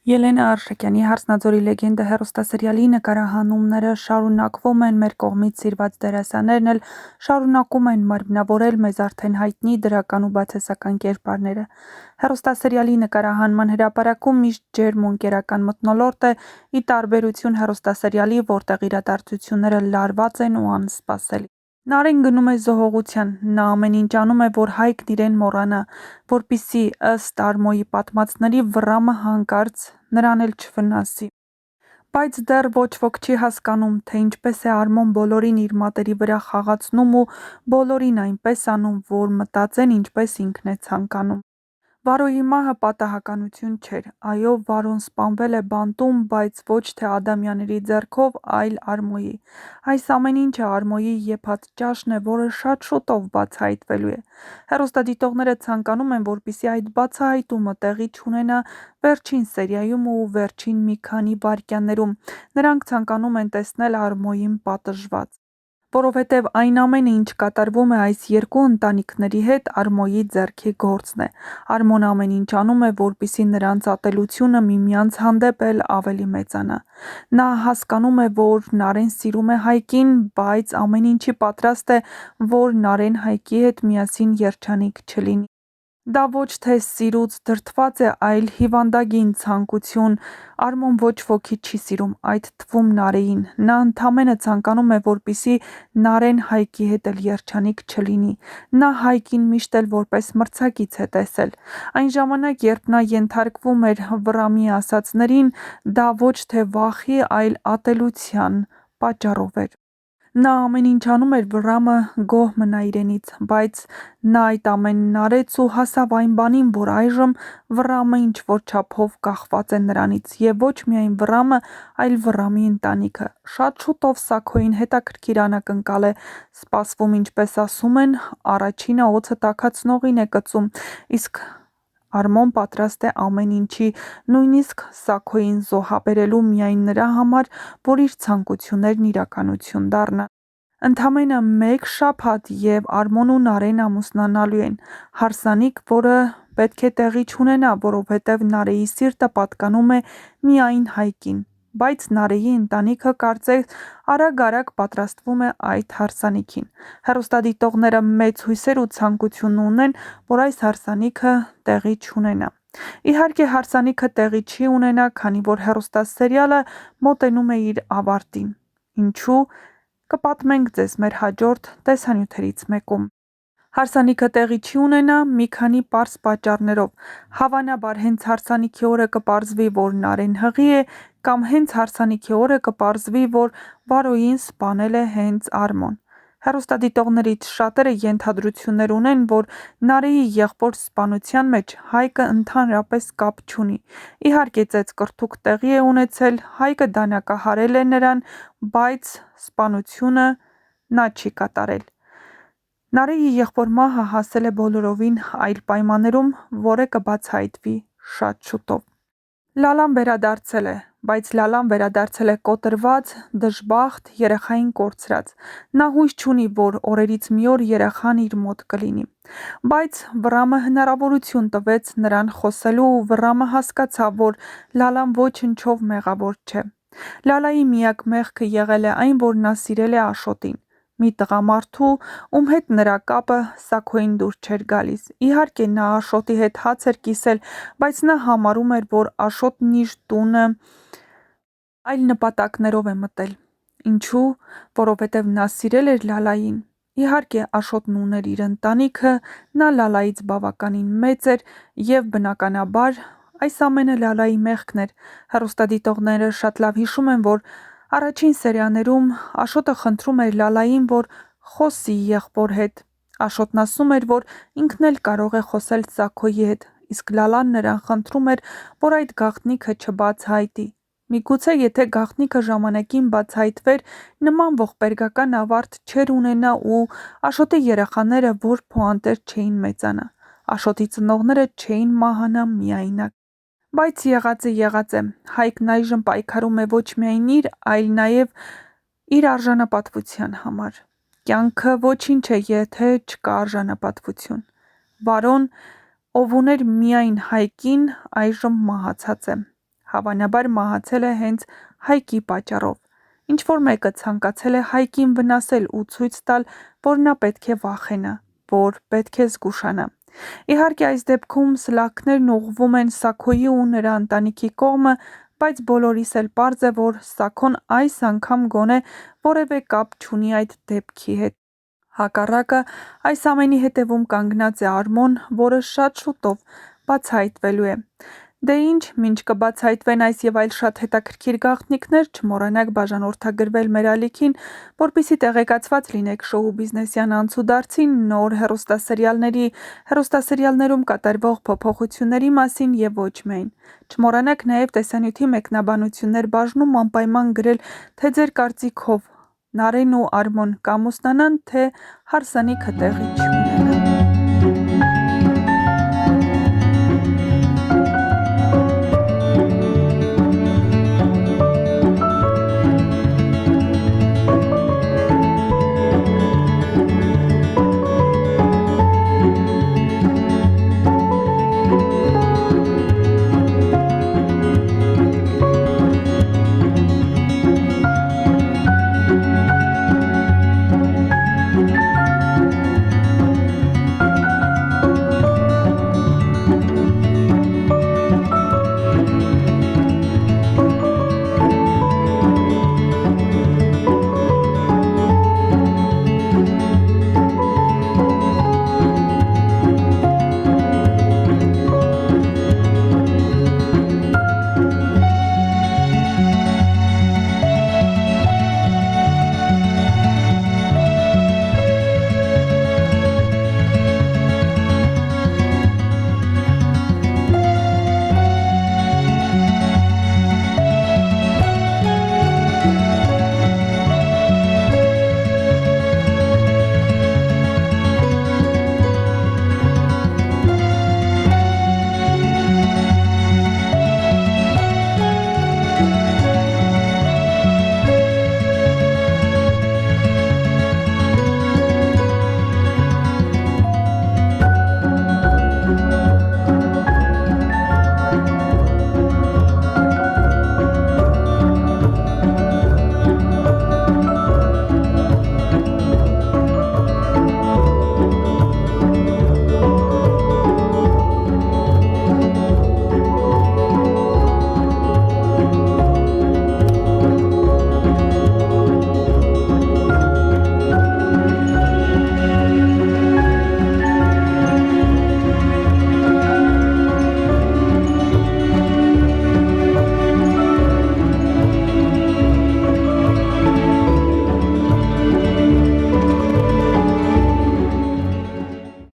Ելենա Արշակյանի «Հարսնաձորի լեգենդը» հեռուստասերիալի նկարահանումները շարունակվում են, մեր կողմից սիրված դերասաններն էլ շարունակում են մարմնավորել մեզ արդեն հայտնի դրական ու բացասական կերպարները։ Հեռուստասերիալի նկարահանման հրապարակում միշտ ջերմ ու ընկերական մթնոլորտ է, ի տարբերություն հեռուստասերիալի, որտեղ իրադարձությունները լարված են ու անսպասելի։ Նարէն գնում է զոհողության, նա ամեն ինչ անում է, որ Հայկն իրեն մոռանա, որպեսզի, ըստ Արմոյի պատմածների, Վռամը հանկարծ նրան էլ չվնասի։ Բայց դեռ ոչ ոք չի հասկանում, թե ինչպես է Արմոն բոլորին իր մատերի վրա խաղացնում ու բոլորին այնպես անում, որ մտածեն ինչպես ինքն է ցանկանում։ Վարոյի մահը պատահականություն չէր, այո, Վարոն սպանվել է բանտում, բայց ոչ թե Ադամյանների ձեռքով, այլ Արմոյի։ Այս ամեն ինչը Արմոյի եփած ճաշն է, որը շատ շուտով բացահայտվելու է։ Հեռուստադիտողները ցանկանում են, որպեսզի այդ բացահայտումը տեղի չունենա վերջին սերիայում ու վերջին մի քանի վայրկյաններում։ Նրանք ցանկանում են տեսնել Արմոյին պատժված։ Որովհետև այն ամենը, ինչ կատարվում է այս երկու ընտանիքների հետ, Արմոյի ձեռքի գործն է։ Արմոն ամեն ինչ անում է, որպեսզի նրանց ատելությունը միմյանց հանդեպ էլ ավելի մեծանա։ Նա հասկանում է, որ Նարէն սիրում է Հայկին, բայց ամեն ինչի պատրաստ է, որ Նարէն Հայկի հետ միասին երջանիկ չլինի։ Դա ոչ թե սիրուց դրդված է, այլ հիվանդագին ցանկություն։ Արմոն ոչ ոքի չի սիրում, այդ թվում Նարէին։ Նա ընդամենը ցանկանում է, որպեսզի Նարէն Հայկի հետ էլ երջանիկ չլինի։ Նա Հայկին միշտ էլ որպես մրցակից է տեսել։ Այն ժամանակ, երբ նա ենթարկվում էր Վռամի ասածներին, դա ոչ թե վախի, այլ ատելության պատճառով էր։ Նա ամեն ինչ անում էր Վռամը գոհ մնա իրենից, բայց նա այդ ամենն արեց ու հասավ այն բանին, որ այժմ Վռամը ինչ-որ չափով կախված է նրանից, եւ ոչ միայն Վռամը, այլ Վռամի ընտանիքը։ Շատ շուտով Սաքոյին հետաքրքիր անակնկալ է սպասվում, ինչպես ասում են, առաջինը օձը տաքացնողին է կծում, իսկ Արմոն պատրաստ է ամեն ինչի, նույնիսկ Սաքոյին զոհաբերելու միայն նրա համար, որ իր ցանկություններն իրականություն դառնան։ Ընդամենը մեկ շաբաթ և Արմոն ու Նարէն ամուսնանալու են։ Հարսանիք, որը պետք է տեղի չունենա, որովհետև Նարէի սիրտը պատկանում է միայն Հայկին, բայց Նարէի ընտանիքը կարծես արագ-արագ պատրաստվում է այդ հարսանիքին։ Հեռուստադիտողները մեծ հույսեր ու ցանկություն ունեն, որ այս հարսանիքը տեղի չունենա։ Իհարկե հարսանիքը տեղի չի ունենա, քանի որ հեռուստասերիալը մոտենում է իր ավարտին։ Ինչու՞, կպատմենք ձեզ մեր հաջորդ տեսանյութերից մեկում։ Հարսանիքը տեղի չի ունենա մի քանի պարզ պատճառներով։ Հավանաբար հենց հարսանիքի օրը կպարզվի, որ Նարէն հղի է, կամ հենց հարսանիքի օրը կպարզվի, որ Վարոյին սպանել է հենց Արմոն։ Հեռուստադիտողներից շատերը ենթադրություններ ունեն, որ Նարէի եղբոր սպանության մեջ Հայկը ընդհանրապես կապ չունի։ Իհարկե ծեծկռթուք տեղի է ունեցել, Հայկը դանակահարել է նրան, բայց սպանությունը նա չի կատարել։ Նարէի եղբոր մահը հասել է բոլորովին այլ պայմաններում, որը կբացահայտվի շատ շուտով։ Լալան վերադարձել է, բայց Լալան վերադարձել է կոտրված, դժբախտ, երեխային կորցրած։ Նա հույս չունի, որ օրերից մի օր երեխան իր մոտ կլինի։ Բայց Վռամը հնարավորություն տվեց նրան խոսելու ու Վռամը հասկացավ, որ Լալան ոչնչով մեղավոր չէ։ Լալայի միակ մեղքը եղել է այն, որ նա սիրել է Աշոտին, մի տղամարդու, ում հետ նրա կապը Սաքոյին դուր չէր գալիս։ Իհարկե նա Աշոտի հետ հաց էր կիսել, բայց նա համարում էր, որ Աշոտն իր տունը այլ նպատակներով է մտել։ Ինչու՞, որովհետև նա սիրել էր Լալային։ Իհարկե Աշոտն ուներ իր ընտանիքը, նա Լալայից բավականին մեծ էր և բնականաբար այս ամենը Լալայի մեղքն էր։ Հեռուստադիտողները շատ լավ հիշում են, որ առաջին սերիաներում Աշոտը խնդրում էր Լալային, որ խոսի եղբոր հետ։ Աշոտն ասում էր, որ ինքն էլ կարող է խոսել Սաքոյի հետ, իսկ Լալան նրան խնդրում էր, որ այդ գաղտնիքը չբացահայտի։ Միգուցե եթե գաղտնիքը ժամանակին բացահայտվեր, նման ողբերգական ավարտ չէր ունենա ու Աշոտի երեխաները որբ ու անտեր չէին մեծանա։ Աշոտի ծնողները չէին մահանա միայնակ։ Բայց եղածը։ Հայկն այժմ պայքարում է ոչ միայն իր, այլ նաև իր արժանապատվության համար։ Կյանքը ոչինչ է, եթե չկա արժանապատվություն։ Վարոն, ով ուներ միայն Հայկին, այժմ մահացած է։ Հավանաբար մահացել է հենց Հայկի պատճառով։ Ինչ-որ մեկը ցանկացել է Հայկին վնասել ու ցույց տալ, որ նա պետք է վախենա, որ պետք է զգուշանա։ Իհարկե, այս դեպքում սլաքներն ուղղվում են Սաքոյի ու նրա ընտանիքի կողմը, բայց բոլորիս էլ պարզ է, որ Սաքոն այս անգամ գոնե որևէ կապ չունի այդ դեպքի հետ։ Հակառակը, այս ամենի հետևում կանգնած է Արմոն, որը շատ շուտով բացահայտվելու է։ Դե ինչ, մինչ կբացահայտվեն այս եւ այլ շատ հետաքրքիր գաղտնիքներ, չմոռանաք բաժանորդագրվել մեր ալիքին, որպեսզի տեղեկացված լինեք շոու բիզնեսյան անցուդարձի, նոր հեռուստասերիալներում կատարվող փոփոխությունների մասին եւ ոչ միայն։ Չմոռանաք նաեւ տեսանյութի մեկնաբանություններ բաժնում անպայման գրել, թե ձեր կարծիքով Նարէն ու Արմոն կամուսնանան, թե հարսանիքը տեղի չունի։